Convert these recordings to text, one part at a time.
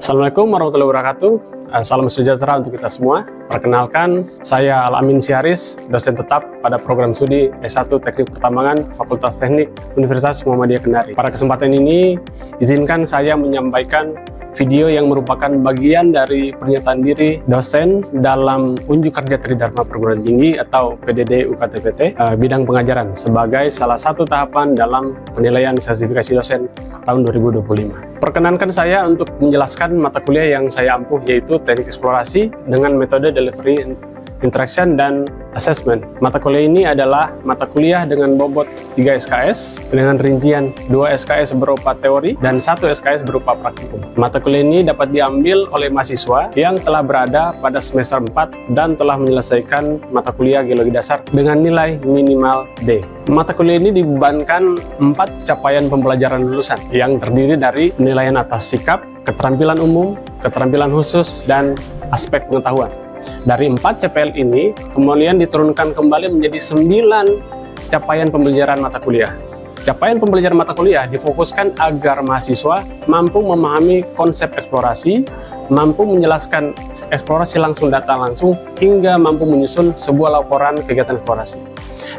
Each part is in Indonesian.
Assalamualaikum warahmatullahi wabarakatuh. Salam sejahtera untuk kita semua. Perkenalkan, saya Al-Amin Syahris, dosen tetap pada program studi S1 Teknik Pertambangan Fakultas Teknik Universitas Muhammadiyah Kendari. Pada kesempatan ini, izinkan saya menyampaikan video yang merupakan bagian dari pernyataan diri dosen dalam Unjuk Kerja Tridharma Perguruan Tinggi atau PDD UKT-PT bidang pengajaran sebagai salah satu tahapan dalam penilaian sertifikasi dosen tahun 2025. Perkenankan saya untuk menjelaskan mata kuliah yang saya ampuh, yaitu Teknik Eksplorasi dengan metode Delivery Interaction dan Assessment. Mata kuliah ini adalah mata kuliah dengan bobot 3 SKS dengan rincian 2 SKS berupa teori dan 1 SKS berupa praktikum. Mata kuliah ini dapat diambil oleh mahasiswa yang telah berada pada semester 4 dan telah menyelesaikan mata kuliah Geologi Dasar dengan nilai minimal D. Mata kuliah ini dibebankan 4 capaian pembelajaran lulusan yang terdiri dari penilaian atas sikap, keterampilan umum, keterampilan khusus, dan aspek pengetahuan. Dari 4 CPL ini, kemudian diturunkan kembali menjadi 9 capaian pembelajaran mata kuliah. Capaian pembelajaran mata kuliah difokuskan agar mahasiswa mampu memahami konsep eksplorasi, mampu menjelaskan eksplorasi langsung, data langsung, hingga mampu menyusun sebuah laporan kegiatan eksplorasi.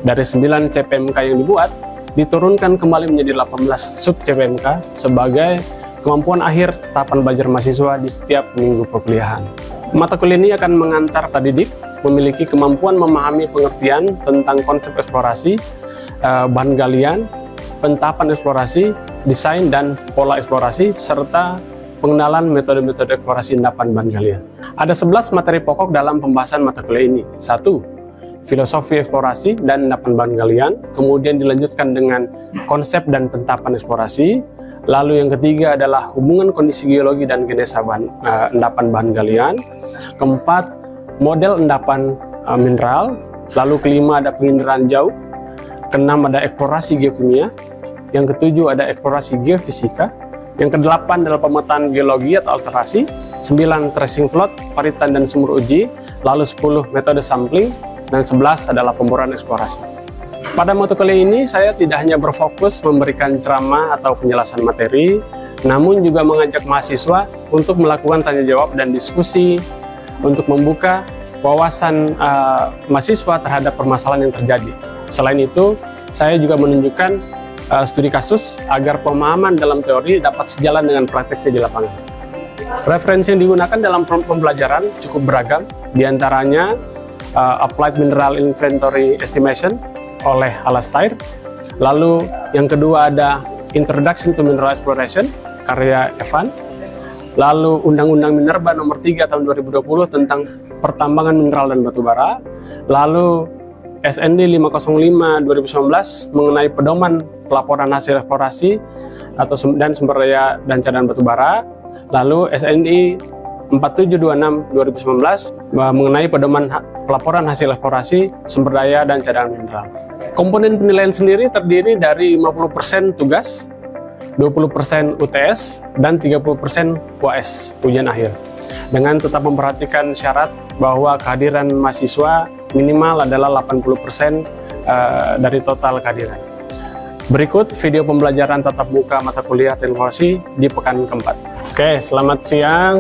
Dari 9 CPMK yang dibuat, diturunkan kembali menjadi 18 sub CPMK sebagai kemampuan akhir tahapan belajar mahasiswa di setiap minggu perkuliahan. Mata kuliah ini akan mengantar peserta didik memiliki kemampuan memahami pengertian tentang konsep eksplorasi, bahan galian, pentahapan eksplorasi, desain dan pola eksplorasi, serta pengenalan metode-metode eksplorasi endapan bahan galian. Ada 11 materi pokok dalam pembahasan mata kuliah ini. 1. Filosofi eksplorasi dan endapan bahan galian, kemudian dilanjutkan dengan konsep dan pentahapan eksplorasi. Lalu yang ketiga adalah hubungan kondisi geologi dan genesa endapan bahan galian. Keempat, model endapan mineral. Lalu kelima ada penginderaan jauh. Keenam ada eksplorasi geokimia. Yang ketujuh ada eksplorasi geofisika. Yang kedelapan adalah pemetaan geologi atau alterasi. 9 tracing float, paritan dan sumur uji. Lalu 10 metode sampling. Dan 11 adalah pemboran eksplorasi. Pada mata kuliah ini, saya tidak hanya berfokus memberikan ceramah atau penjelasan materi, namun juga mengajak mahasiswa untuk melakukan tanya jawab dan diskusi untuk membuka wawasan mahasiswa terhadap permasalahan yang terjadi. Selain itu, saya juga menunjukkan studi kasus agar pemahaman dalam teori dapat sejalan dengan prakteknya di lapangan. Referensi yang digunakan dalam pembelajaran cukup beragam, diantaranya Applied Mineral Inventory Estimation oleh Alastair. Lalu yang kedua ada Introduction to Mineral Exploration karya Evan. Lalu Undang-Undang Minerba nomor 3 tahun 2020 tentang pertambangan mineral dan batu bara. Lalu SND 505 2019 mengenai pedoman pelaporan hasil eksplorasi dan sumber daya dan cadangan batu bara. Lalu SNI 4726 2019 mengenai pedoman pelaporan hasil eksplorasi, sumber daya, dan cadangan mineral. Komponen penilaian sendiri terdiri dari 50% tugas, 20% UTS, dan 30% UAS, ujian akhir. Dengan tetap memperhatikan syarat bahwa kehadiran mahasiswa minimal adalah 80% dari total kehadiran. Berikut video pembelajaran tatap muka mata kuliah teknologi di pekan keempat. Oke, selamat siang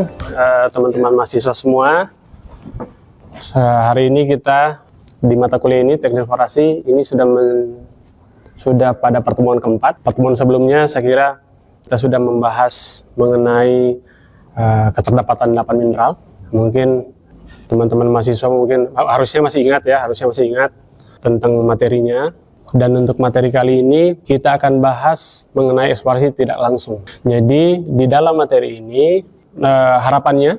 teman-teman mahasiswa semua. Hari ini kita di mata kuliah ini teknik eksplorasi ini sudah pada pertemuan keempat. Pertemuan sebelumnya saya kira kita sudah membahas mengenai keterdapatan endapan mineral. Mungkin teman-teman mahasiswa mungkin harusnya masih ingat tentang materinya. Dan untuk materi kali ini kita akan bahas mengenai eksplorasi tidak langsung. Jadi di dalam materi ini harapannya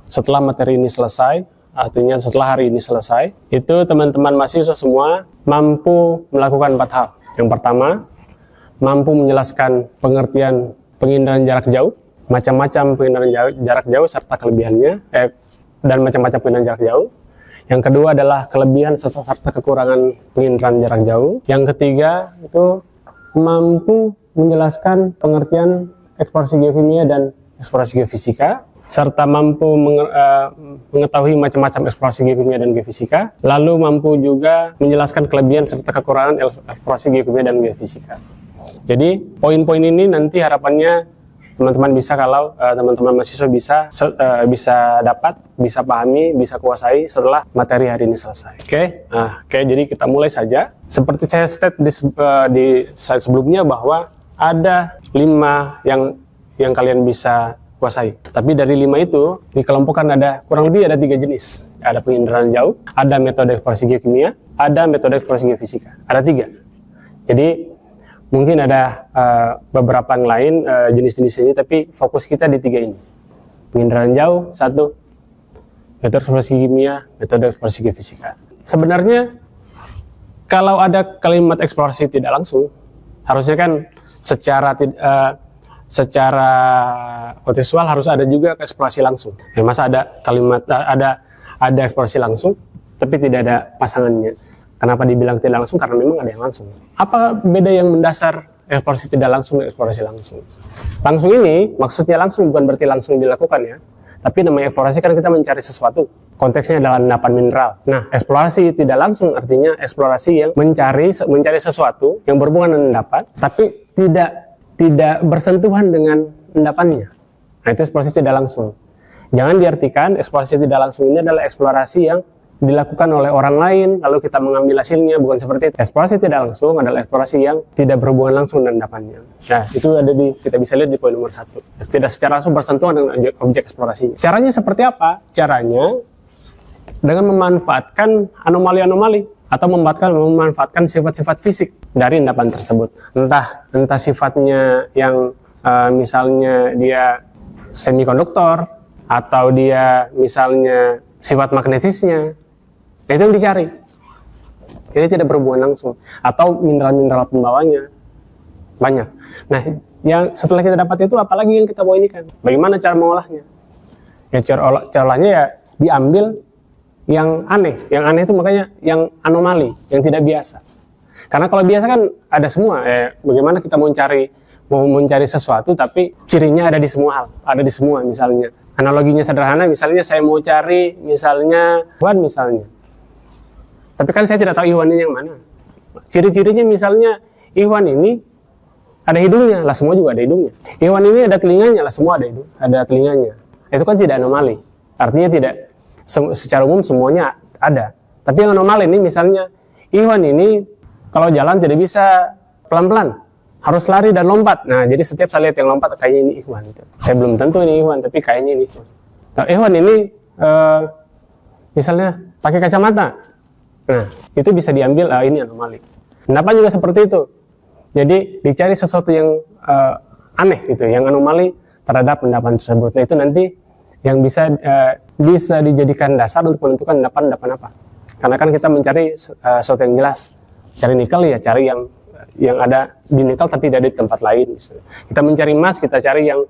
setelah materi ini selesai, artinya setelah hari ini selesai, itu teman-teman mahasiswa semua mampu melakukan 4 hal. Yang pertama, mampu menjelaskan pengertian penginderaan jarak jauh, macam-macam penginderaan jarak jauh serta kelebihannya, dan macam-macam penginderaan jarak jauh. Yang kedua adalah kelebihan serta kekurangan penginderaan jarak jauh. Yang ketiga itu mampu menjelaskan pengertian eksplorasi geokimia dan eksplorasi geofisika, serta mampu mengetahui macam-macam eksplorasi geokimia dan geofisika. Lalu mampu juga menjelaskan kelebihan serta kekurangan eksplorasi geokimia dan geofisika. Jadi poin-poin ini nanti harapannya teman-teman bisa kalau teman-teman mahasiswa bisa dapat, bisa pahami, bisa kuasai setelah materi hari ini selesai. Oke, jadi kita mulai saja. Seperti saya state di slide sebelumnya bahwa ada 5 yang kalian bisa kuasai. Tapi dari 5 itu dikelompokkan kurang lebih ada 3 jenis. Ada penginderaan jauh, ada metode eksplorasi geokimia, ada metode eksplorasi geofisika. Ada 3. Jadi mungkin ada beberapa yang lain jenis-jenis ini, tapi fokus kita di 3 ini. Penginderaan jauh, 1, metode eksplorasi kimia, metode eksplorasi geofisika. Sebenarnya kalau ada kalimat eksplorasi tidak langsung, harusnya kan secara kontekstual harus ada juga eksplorasi langsung. Masa ada kalimat ada eksplorasi langsung, tapi tidak ada pasangannya. Kenapa dibilang tidak langsung? Karena memang ada yang langsung. Apa beda yang mendasar eksplorasi tidak langsung dan eksplorasi langsung? Langsung ini maksudnya langsung bukan berarti langsung dilakukan ya. Tapi namanya eksplorasi kan kita mencari sesuatu. Konteksnya adalah endapan mineral. Nah, eksplorasi tidak langsung artinya eksplorasi yang mencari sesuatu yang berhubungan dengan endapan, tapi tidak bersentuhan dengan endapannya. Nah, itu eksplorasi tidak langsung. Jangan diartikan eksplorasi tidak langsung ini adalah eksplorasi yang dilakukan oleh orang lain, lalu kita mengambil hasilnya, bukan seperti itu. Eksplorasi tidak langsung adalah eksplorasi yang tidak berhubungan langsung dengan endapannya. Nah, itu kita bisa lihat di poin nomor 1. Tidak secara langsung bersentuhan dengan objek eksplorasinya. Caranya seperti apa? Caranya dengan memanfaatkan anomali-anomali atau memanfaatkan sifat-sifat fisik dari endapan tersebut. Entah sifatnya yang misalnya dia semikonduktor, atau dia misalnya sifat magnetisnya. Itu yang dicari. Jadi tidak berhubungan langsung. Atau mineral-mineral pembawanya. Banyak. Nah, yang setelah kita dapat itu, apalagi yang kita mau ini kan? Bagaimana cara mengolahnya? Ya, cara olahnya ya diambil yang aneh. Yang aneh itu makanya yang anomali, yang tidak biasa. Karena kalau biasa kan ada semua. Bagaimana kita mau mencari sesuatu, tapi cirinya ada di semua hal. Ada di semua misalnya. Analoginya sederhana, misalnya saya mau cari misalnya Iwan misalnya. Tapi kan saya tidak tahu Iwan ini yang mana. Ciri-cirinya misalnya Iwan ini ada hidungnya, lah semua juga ada hidungnya. Iwan ini ada telinganya, lah semua ada telinganya. Itu kan tidak anomali. Artinya tidak secara umum semuanya ada. Tapi yang anomali ini misalnya Iwan ini kalau jalan tidak bisa pelan-pelan. Harus lari dan lompat. Nah, jadi setiap saya lihat yang lompat, kayaknya ini Ikhwan. Gitu. Saya belum tentu ini Ikhwan, tapi kayaknya ini Ikhwan. Nah, Ikhwan ini misalnya pakai kacamata. Nah, itu bisa diambil, ini anomali. Kenapa juga seperti itu? Jadi, dicari sesuatu yang aneh, gitu, yang anomali terhadap endapan tersebut. Nah, itu nanti yang bisa dijadikan dasar untuk menentukan endapan apa. Karena kan kita mencari sesuatu yang jelas. Cari nikel ya, cari yang ada di nikel tapi tidak ada di tempat lain. Misalnya. Kita mencari emas, kita cari yang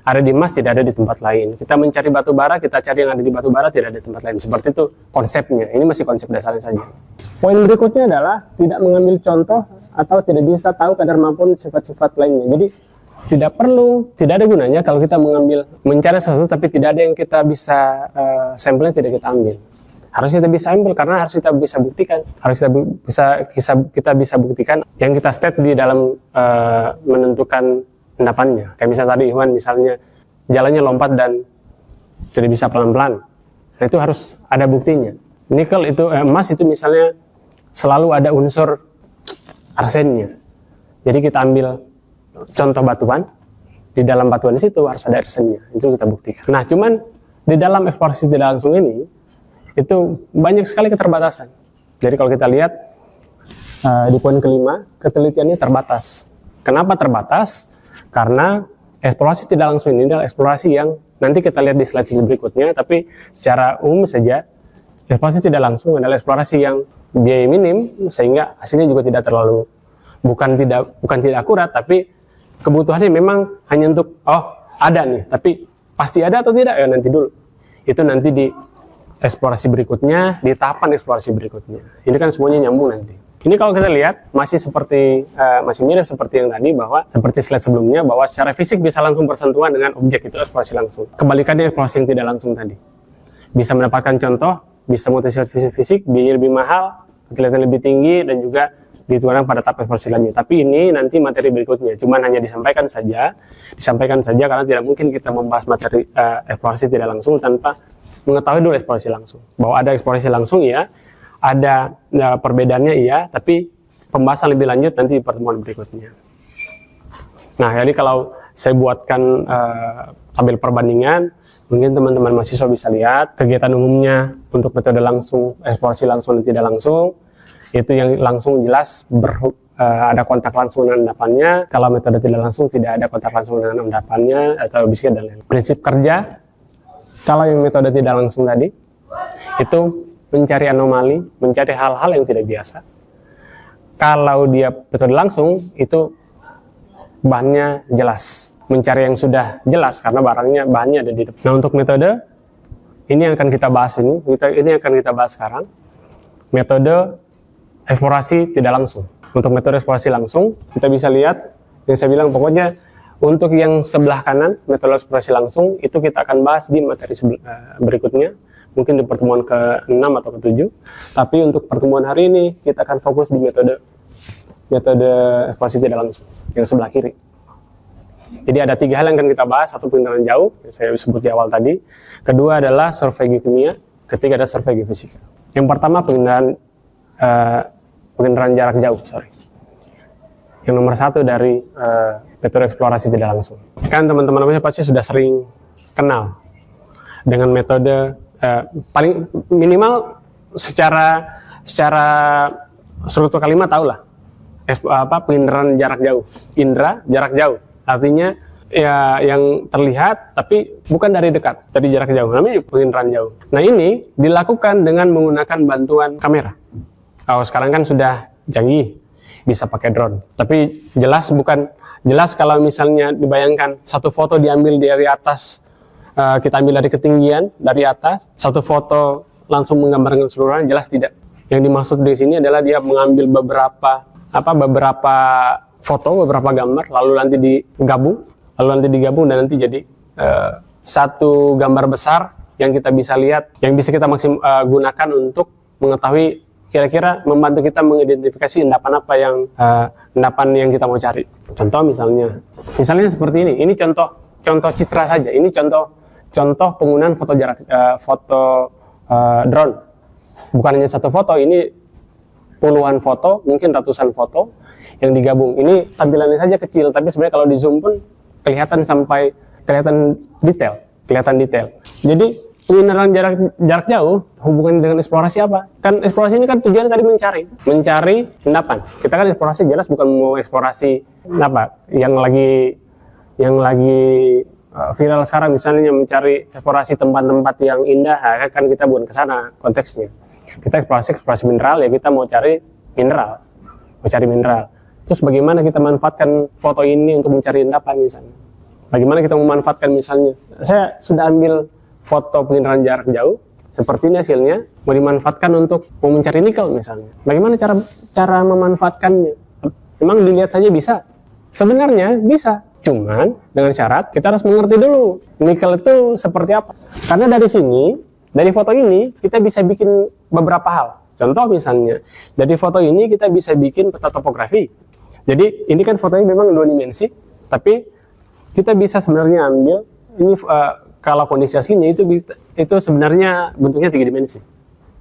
ada di emas, tidak ada di tempat lain. Kita mencari batu bara, kita cari yang ada di batu bara, tidak ada di tempat lain. Seperti itu konsepnya. Ini masih konsep dasarnya saja. Poin berikutnya adalah tidak mengambil contoh atau tidak bisa tahu kadar maupun sifat-sifat lainnya. Jadi tidak ada gunanya kalau kita mencari sesuatu tapi tidak ada yang kita bisa sampelnya tidak kita ambil. Harus kita bisa ambil karena harus kita bisa buktikan. Kita bisa buktikan yang kita state di dalam menentukan endapannya. Kayak misalnya tadi Iwan misalnya jalannya lompat dan tidak bisa pelan-pelan. Nah, itu harus ada buktinya. Nikel itu emas itu misalnya selalu ada unsur arsennya. Jadi kita ambil contoh batuan, di dalam batuan di situ harus ada arsennya. Itu kita buktikan. Nah, cuman di dalam eksplorasi tidak langsung ini itu banyak sekali keterbatasan. Jadi kalau kita lihat di poin kelima, ketelitiannya terbatas. Kenapa terbatas? Karena eksplorasi tidak langsung ini adalah eksplorasi yang nanti kita lihat di slide berikutnya, tapi secara umum saja eksplorasi tidak langsung adalah eksplorasi yang biaya minim sehingga hasilnya juga tidak terlalu bukan tidak akurat, tapi kebutuhannya memang hanya untuk ada nih, tapi pasti ada atau tidak ya nanti dulu. Itu nanti di eksplorasi berikutnya, di tahapan eksplorasi berikutnya. Ini kan semuanya nyambung nanti. Ini kalau kita lihat masih mirip seperti yang tadi, bahwa seperti slide sebelumnya, bahwa secara fisik bisa langsung bersentuhan dengan objek, itu eksplorasi langsung. Kebalikannya eksplorasi yang tidak langsung tadi. Bisa mendapatkan contoh, bisa motivasi fisik, biaya lebih mahal, ketelitian lebih tinggi, dan juga dituangkan pada tahap eksplorasi lanjut. Tapi ini nanti materi berikutnya, cuman hanya disampaikan saja karena tidak mungkin kita membahas materi eksplorasi tidak langsung tanpa mengetahui dulu eksplorasi langsung. Bahwa ada eksplorasi langsung ya, ada perbedaannya iya, tapi pembahasan lebih lanjut nanti di pertemuan berikutnya. Nah, jadi kalau saya buatkan tabel perbandingan, mungkin teman-teman mahasiswa bisa lihat kegiatan umumnya untuk metode langsung, eksplorasi langsung dan tidak langsung. Itu yang langsung jelas ada kontak langsung dengan endapannya. Kalau metode tidak langsung tidak ada kontak langsung dengan endapannya atau bisikan dan lain-lain. Prinsip kerja, kalau yang metode tidak langsung tadi, itu mencari anomali, mencari hal-hal yang tidak biasa. Kalau dia metode langsung, itu bahannya jelas. Mencari yang sudah jelas karena bahannya ada di depan. Nah, untuk metode ini yang akan kita bahas ini akan kita bahas sekarang. Metode eksplorasi tidak langsung. Untuk metode eksplorasi langsung, kita bisa lihat yang saya bilang pokoknya untuk yang sebelah kanan metode eksplorasi langsung itu kita akan bahas di materi berikutnya, mungkin di pertemuan ke-6 atau ke-7. Tapi untuk pertemuan hari ini kita akan fokus di metode eksplorasi tidak langsung yang sebelah kiri. Jadi ada 3 hal yang akan kita bahas. Satu, pengenalan jauh yang saya sebut di awal tadi. Kedua adalah survei geokimia. Ketiga ada survei geofisika. Yang pertama pengenalan jarak jauh. Yang nomor 1 dari metode eksplorasi tidak langsung. Kan teman-teman pasti sudah sering kenal dengan metode paling minimal secara struktur kalimat tahulah penginderaan jarak jauh. Indra jarak jauh. Artinya ya yang terlihat tapi bukan dari dekat, dari jarak jauh, namanya penginderaan jauh. Nah, ini dilakukan dengan menggunakan bantuan kamera. Sekarang kan sudah canggih, bisa pakai drone. Tapi jelas kalau misalnya dibayangkan satu foto diambil dari atas, kita ambil dari ketinggian, dari atas, satu foto langsung menggambarkan keseluruhan, jelas tidak. Yang dimaksud di sini adalah dia mengambil beberapa foto, beberapa gambar, lalu nanti digabung dan nanti jadi satu gambar besar yang kita bisa lihat, yang bisa kita gunakan untuk mengetahui kira-kira membantu kita mengidentifikasi endapan yang kita mau cari. Contoh misalnya seperti ini. Ini contoh citra saja. Ini contoh penggunaan foto drone. Bukan hanya satu foto, ini puluhan foto, mungkin ratusan foto yang digabung. Ini tampilannya saja kecil, tapi sebenarnya kalau di zoom pun kelihatan detail. Jadi pengenalan jarak jauh hubungannya dengan eksplorasi apa? Kan eksplorasi ini kan tujuannya tadi mencari endapan. Kita kan eksplorasi jelas bukan mau eksplorasi yang lagi viral sekarang, misalnya mencari eksplorasi tempat-tempat yang indah, kan kita bukan ke sana konteksnya. Kita eksplorasi mineral, ya kita mau cari mineral. Terus bagaimana kita manfaatkan foto ini untuk mencari endapan misalnya? Bagaimana kita memanfaatkan misalnya? Saya sudah ambil foto pengenalan jarak jauh, seperti ini hasilnya, mau dimanfaatkan untuk mencari nikel misalnya. Bagaimana cara memanfaatkannya? Memang dilihat saja bisa? Sebenarnya bisa, cuman dengan syarat kita harus mengerti dulu nikel itu seperti apa. Karena dari foto ini kita bisa bikin beberapa hal. Contoh misalnya, dari foto ini kita bisa bikin peta topografi. Jadi ini kan fotonya memang 2 dimensi, tapi kita bisa sebenarnya ambil ini kalau kondisi aslinya itu sebenarnya bentuknya 3 dimensi.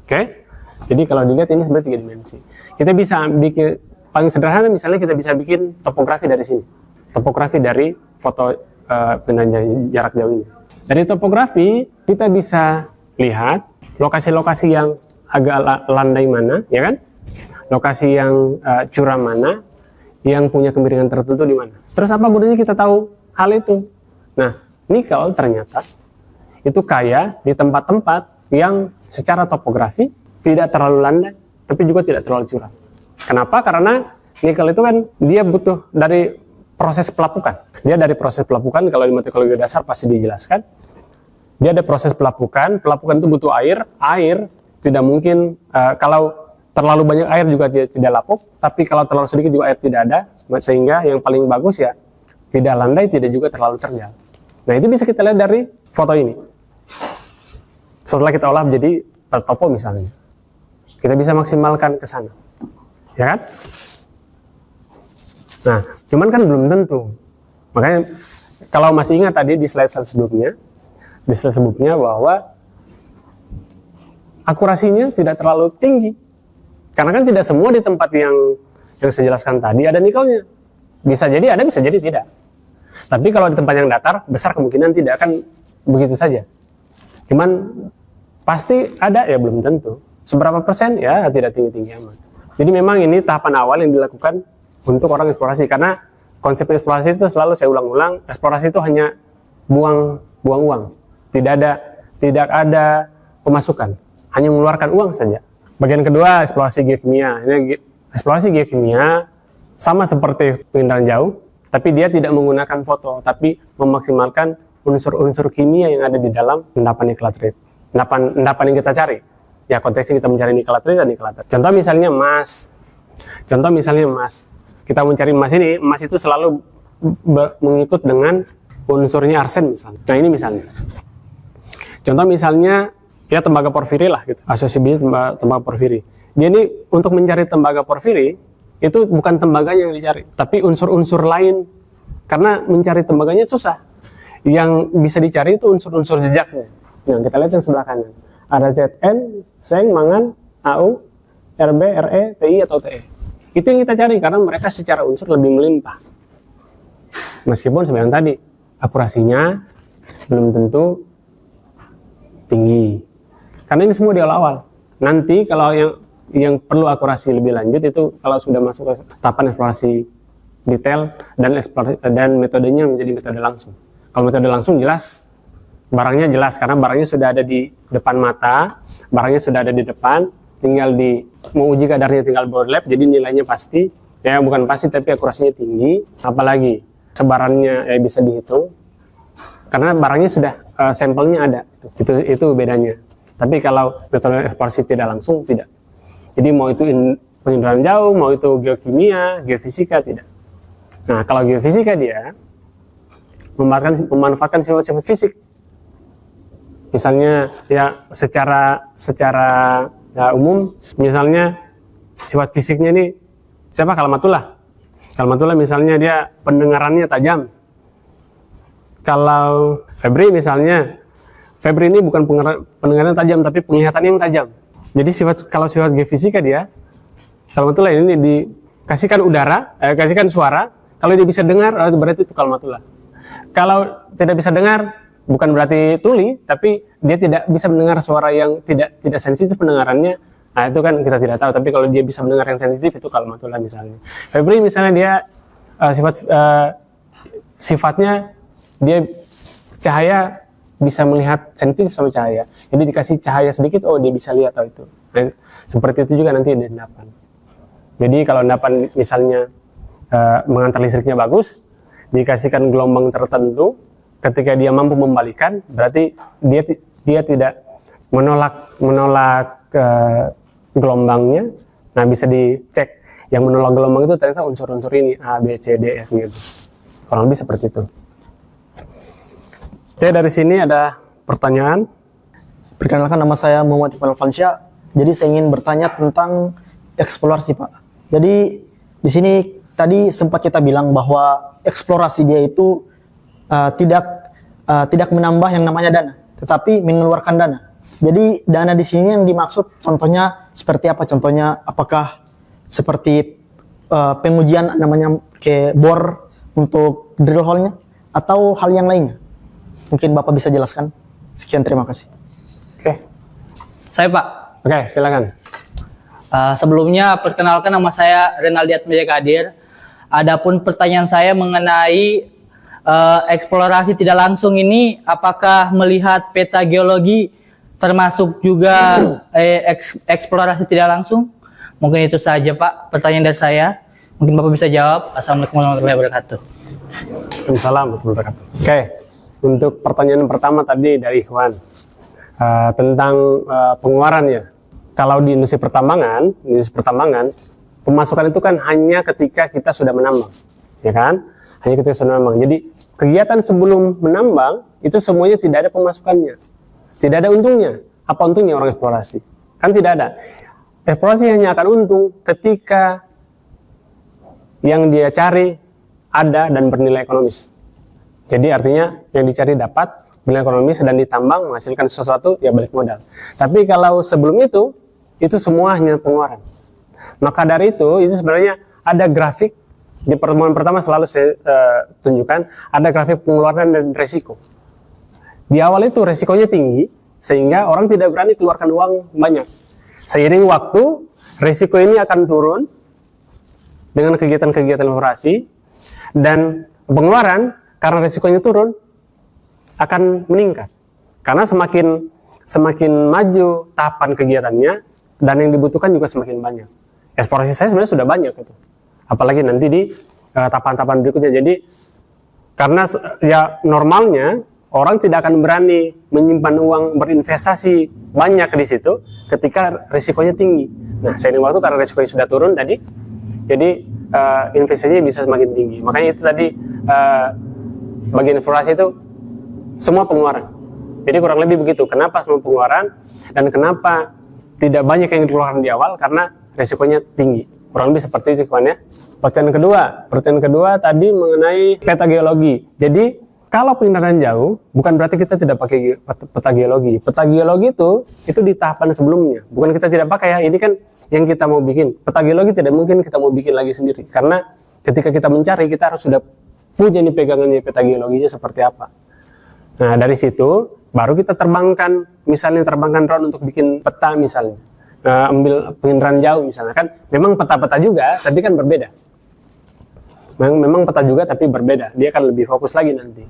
Oke? Jadi kalau dilihat ini sebenarnya 3 dimensi. Kita bisa bikin paling sederhana, misalnya kita bisa bikin topografi dari sini. Topografi dari foto pengenalan jarak jauh ini. Dari topografi kita bisa lihat lokasi-lokasi yang agak landai mana, ya kan? Lokasi yang curam mana, yang punya kemiringan tertentu di mana. Terus apa gunanya kita tahu hal itu? Nah, nikel ternyata itu kaya di tempat-tempat yang secara topografi tidak terlalu landai, tapi juga tidak terlalu curam. Kenapa? Karena nikel itu kan dia butuh dari proses pelapukan. Kalau di matematika dasar pasti dijelaskan. Dia ada proses pelapukan itu butuh air tidak mungkin, kalau terlalu banyak air juga tidak lapuk, tapi kalau terlalu sedikit juga air tidak ada, sehingga yang paling bagus ya tidak landai, tidak juga terlalu terjal. Nah, itu bisa kita lihat dari foto ini. Setelah kita olah menjadi topo misalnya, kita bisa maksimalkan ke sana, ya kan? Nah, cuman kan belum tentu. Makanya kalau masih ingat tadi di slide sebelumnya bahwa akurasinya tidak terlalu tinggi. Karena kan tidak semua di tempat yang saya jelaskan tadi ada nikelnya. Bisa jadi ada, bisa jadi tidak. Tapi kalau di tempat yang datar, besar kemungkinan tidak akan begitu saja. Cuman pasti ada ya belum tentu. Seberapa persen ya tidak tinggi-tinggi amat. Jadi memang ini tahapan awal yang dilakukan untuk orang eksplorasi. Karena konsep eksplorasi itu selalu saya ulang-ulang, eksplorasi itu hanya buang uang. Tidak ada pemasukan, hanya mengeluarkan uang saja. Bagian kedua, eksplorasi geokimia. Ini eksplorasi geokimia sama seperti penginderaan jauh, tapi dia tidak menggunakan foto, tapi memaksimalkan unsur-unsur kimia yang ada di dalam endapan nikelatrit. Endapan yang kita cari. Ya konteksnya kita mencari nikelatrit dan nikelatrit. Contoh misalnya emas. Kita mencari emas ini, emas itu selalu mengikut dengan unsurnya arsen misalnya. Nah ini misalnya. Contoh misalnya ya tembaga porfiri lah gitu. Asosiasi tembaga porfiri. Dia ini untuk mencari tembaga porfiri itu bukan tembaganya yang dicari, tapi unsur-unsur lain. Karena mencari tembaganya susah. Yang bisa dicari itu unsur-unsur jejaknya. Nah, kita lihat yang sebelah kanan. Ada Zn, Seng, Mangan, Au, Rb, Re, Ti atau Te. Itu yang kita cari karena mereka secara unsur lebih melimpah. Meskipun sebenarnya tadi akurasinya belum tentu tinggi. Karena ini semua di awal-awal. Nanti kalau yang perlu akurasi lebih lanjut itu kalau sudah masuk ke tahapan eksplorasi detail dan metodenya menjadi metode langsung. Kalau metode langsung jelas, barangnya jelas karena barangnya sudah ada di depan mata, barangnya sudah ada di depan, tinggal menguji kadarnya tinggal lab, jadi nilainya pasti, ya bukan pasti tapi akurasinya tinggi, apalagi sebarannya ya bisa dihitung, karena barangnya sudah sampelnya ada, itu bedanya. Tapi kalau metode eksplorasi tidak langsung, tidak. Jadi mau itu penginderaan jauh, mau itu geokimia, geofisika, tidak. Nah kalau geofisika dia memanfaatkan sifat-sifat fisik. Misalnya ya secara ya, umum, misalnya sifat fisiknya ini siapa? Kalamatullah misalnya dia pendengarannya tajam. Kalau Febri misalnya, Febri ini bukan pendengarannya tajam tapi penglihatannya yang tajam. Jadi kalau sifat geofisika dia, Kalamatullah ini dikasihkan kasihkan suara, kalau dia bisa dengar berarti itu Kalamatullah. Kalau tidak bisa dengar, bukan berarti tuli, tapi dia tidak bisa mendengar suara yang tidak sensitif pendengarannya. Nah itu kan kita tidak tahu. Tapi kalau dia bisa mendengar yang sensitif itu Kalamatullah misalnya. Febri misalnya dia sifatnya dia cahaya bisa melihat sensitif sama cahaya. Jadi dikasih cahaya sedikit, oh dia bisa lihat itu. Nah, seperti itu juga nanti di endapan. Jadi kalau endapan misalnya mengantar listriknya bagus, dikasihkan gelombang tertentu, ketika dia mampu membalikan, berarti dia tidak menolak gelombangnya. Nah bisa dicek yang menolak gelombang itu ternyata unsur-unsur ini A, B, C, D, F gitu. Kurang lebih seperti itu. Oke, dari sini ada pertanyaan. Perkenalkan, nama saya Muhammad Iqbal Alfansyah. Jadi saya ingin bertanya tentang eksplorasi, Pak. Jadi di sini tadi sempat kita bilang bahwa eksplorasi dia itu tidak menambah yang namanya dana, tetapi mengeluarkan dana. Jadi dana di sini yang dimaksud contohnya seperti apa? Contohnya apakah seperti pengujian namanya ke bor untuk drill hole-nya atau hal yang lainnya? Mungkin Bapak bisa jelaskan. Sekian, terima kasih. Oke. Saya Pak. Oke, silakan. Sebelumnya perkenalkan, nama saya Renaldi Atmaja Kadir. Adapun pertanyaan saya mengenai eksplorasi tidak langsung ini, apakah melihat peta geologi termasuk juga eksplorasi tidak langsung? Mungkin itu saja Pak pertanyaan dari saya. Mungkin Bapak bisa jawab. Assalamualaikum warahmatullahi wabarakatuh. Waalaikumsalam warahmatullahi wabarakatuh. Oke, untuk pertanyaan pertama tadi dari Ikhwan tentang pengeluarannya. Kalau di industri pertambangan, pemasukan itu kan hanya ketika kita sudah menambang, ya kan? Hanya ketika sudah menambang. Jadi kegiatan sebelum menambang itu semuanya tidak ada pemasukannya, tidak ada untungnya. Apa untungnya orang eksplorasi? Kan tidak ada. Eksplorasi hanya akan untung ketika yang dia cari ada dan bernilai ekonomis. Jadi artinya yang dicari dapat, bernilai ekonomis, dan ditambang menghasilkan sesuatu, ya balik modal. Tapi kalau sebelum itu semua hanya pengeluaran. Maka dari itu sebenarnya ada grafik, di pertemuan pertama selalu saya tunjukkan, ada grafik pengeluaran dan resiko. Di awal itu resikonya tinggi, sehingga orang tidak berani keluarkan uang banyak. Seiring waktu, resiko ini akan turun dengan kegiatan-kegiatan operasi, dan pengeluaran karena resikonya turun akan meningkat. Karena semakin maju tahapan kegiatannya, dan yang dibutuhkan juga semakin banyak. Eksplorasi saya sebenarnya sudah banyak itu. Apalagi nanti di tahapan-tahapan berikutnya. Jadi karena ya normalnya orang tidak akan berani menyimpan uang berinvestasi banyak di situ ketika risikonya tinggi. Nah, seiring waktu karena risikonya sudah turun tadi, jadi investasinya bisa semakin tinggi. Makanya itu tadi bagian eksplorasi itu semua pengeluaran. Jadi kurang lebih begitu. Kenapa semua pengeluaran dan kenapa tidak banyak yang dikeluarkan di awal? Karena risikonya tinggi. Kurang lebih seperti itu kawan ya. Pertanyaan kedua tadi mengenai peta geologi. Jadi kalau pengindaran jauh bukan berarti kita tidak pakai peta geologi. Peta geologi itu di tahapan sebelumnya. Bukan kita tidak pakai ya. Ini kan yang kita mau bikin. Peta geologi tidak mungkin kita mau bikin lagi sendiri. Karena ketika kita mencari kita harus sudah punya nih pegangannya peta geologinya seperti apa. Nah dari situ baru kita terbangkan, misalnya terbangkan drone untuk bikin peta misalnya. Ambil pengindaran jauh misalnya kan. Memang peta-peta juga tapi kan berbeda. Memang peta juga tapi berbeda. Dia akan lebih fokus lagi nanti.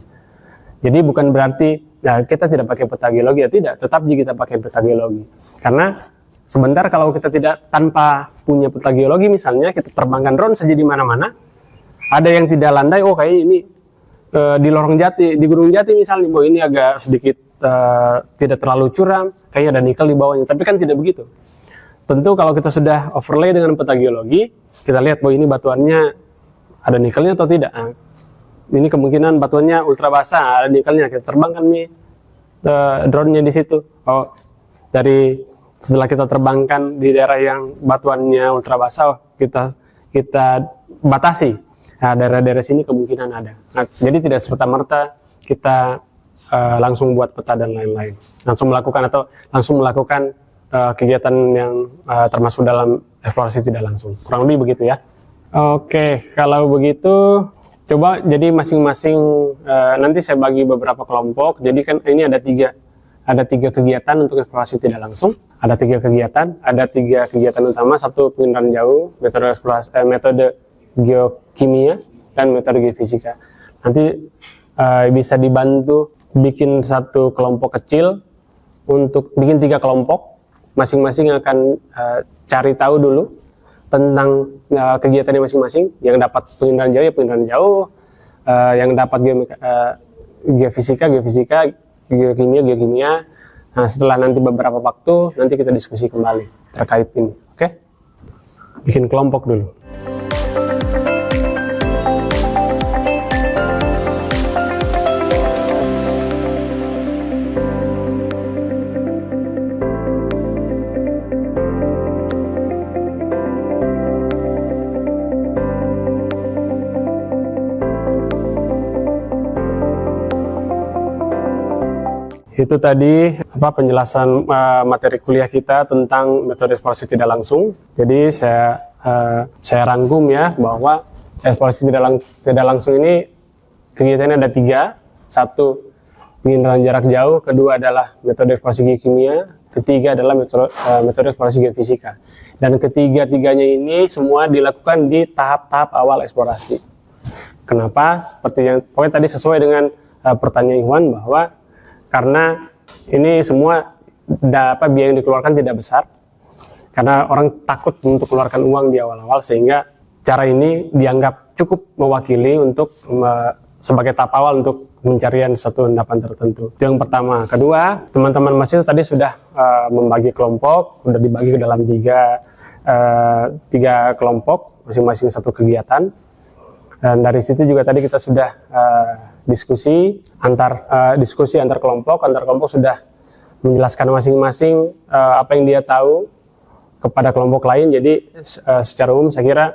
Jadi bukan berarti ya, kita tidak pakai peta geologi ya tidak. Tetap kita pakai peta geologi. Karena sebentar kalau kita tidak tanpa punya peta geologi misalnya kita terbangkan drone saja di mana-mana. Ada yang tidak landai, oh kayak ini di lorong Jati, di Gunung Jati misalnya, oh ini agak sedikit tidak terlalu curam, kayaknya ada nikel di bawahnya. Tapi kan tidak begitu. Tentu kalau kita sudah overlay dengan peta geologi, kita lihat bahwa ini batuannya ada nikelnya atau tidak. Nah, ini kemungkinan batuannya ultra basah, ada nikelnya. Kita terbangkan nih drone-nya di situ. Oh, setelah kita terbangkan di daerah yang batuannya ultra basah, kita batasi. Nah, daerah-daerah sini kemungkinan ada. Nah, jadi tidak serta-merta kita langsung buat peta dan lain-lain. Langsung melakukan kegiatan yang termasuk dalam eksplorasi tidak langsung. Kurang lebih begitu ya. Oke, kalau begitu coba jadi masing-masing nanti saya bagi beberapa kelompok. Jadi kan ini ada tiga kegiatan untuk eksplorasi tidak langsung. Ada tiga kegiatan utama. Satu pengindaran jauh, metode geokimia dan metode geofisika. Nanti bisa dibantu bikin satu kelompok kecil untuk bikin 3 kelompok. Masing-masing akan cari tahu dulu tentang kegiatannya masing-masing. Yang dapat pengindaran jauh ya pengindaran jauh, yang dapat geofisika, geokimia. Nah, setelah nanti beberapa waktu nanti kita diskusi kembali terkait ini. Oke? Bikin kelompok dulu. Itu tadi penjelasan materi kuliah kita tentang metode eksplorasi tidak langsung. Jadi saya rangkum ya bahwa eksplorasi tidak langsung ini kegiatannya ada 3. Satu, pengindaran jarak jauh. Kedua adalah metode eksplorasi geokimia. Ketiga adalah metode eksplorasi geofisika. Dan ketiga-tiganya ini semua dilakukan di tahap-tahap awal eksplorasi. Kenapa? Seperti yang pokoknya tadi sesuai dengan pertanyaan Iwan bahwa karena ini semua biaya yang dikeluarkan tidak besar, karena orang takut untuk keluarkan uang di awal-awal, sehingga cara ini dianggap cukup mewakili untuk sebagai tahap awal untuk pencarian suatu endapan tertentu. Itu yang pertama. Kedua, teman-teman mahasiswa tadi sudah membagi kelompok, sudah dibagi ke dalam tiga kelompok, masing-masing satu kegiatan. Dan dari situ juga tadi kita sudah diskusi antar kelompok sudah menjelaskan masing-masing apa yang dia tahu kepada kelompok lain. Jadi secara umum saya kira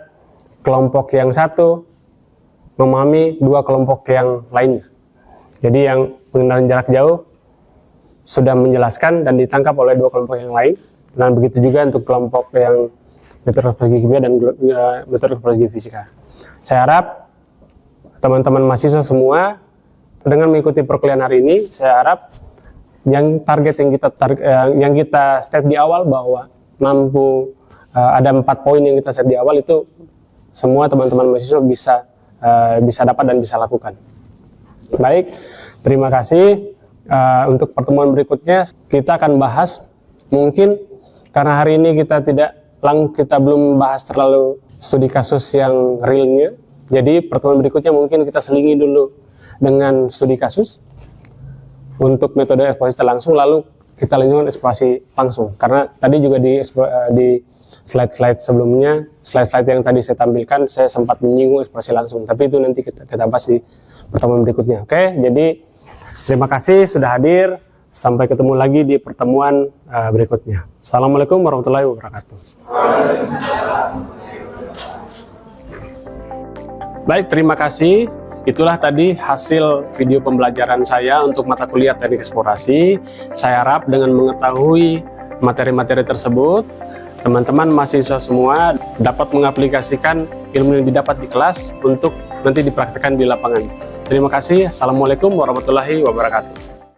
kelompok yang satu memahami dua kelompok yang lainnya. Jadi yang pengenalan jarak jauh sudah menjelaskan dan ditangkap oleh dua kelompok yang lain. Dan begitu juga untuk kelompok yang metode psikologi kimia dan metode psikologi fisika. Saya harap teman-teman mahasiswa semua dengan mengikuti perkuliahan hari ini, saya harap yang target yang kita set di awal bahwa mampu ada 4 poin yang kita set di awal itu semua teman-teman mahasiswa bisa dapat dan bisa lakukan. Baik, terima kasih. Untuk pertemuan berikutnya kita akan bahas, mungkin karena hari ini kita belum bahas terlalu studi kasus yang realnya. Jadi pertemuan berikutnya mungkin kita selingi dulu dengan studi kasus untuk metode eksplorasi langsung, lalu kita lanjutkan eksplorasi langsung. Karena tadi juga di slide-slide sebelumnya, slide-slide yang tadi saya tampilkan, saya sempat menyinggung eksplorasi langsung. Tapi itu nanti kita bahas di pertemuan berikutnya. Oke, jadi terima kasih sudah hadir. Sampai ketemu lagi di pertemuan berikutnya. Assalamualaikum warahmatullahi wabarakatuh. Baik, terima kasih. Itulah tadi hasil video pembelajaran saya untuk mata kuliah teknik eksplorasi. Saya harap dengan mengetahui materi-materi tersebut, teman-teman mahasiswa semua dapat mengaplikasikan ilmu yang didapat di kelas untuk nanti dipraktikkan di lapangan. Terima kasih. Assalamualaikum warahmatullahi wabarakatuh.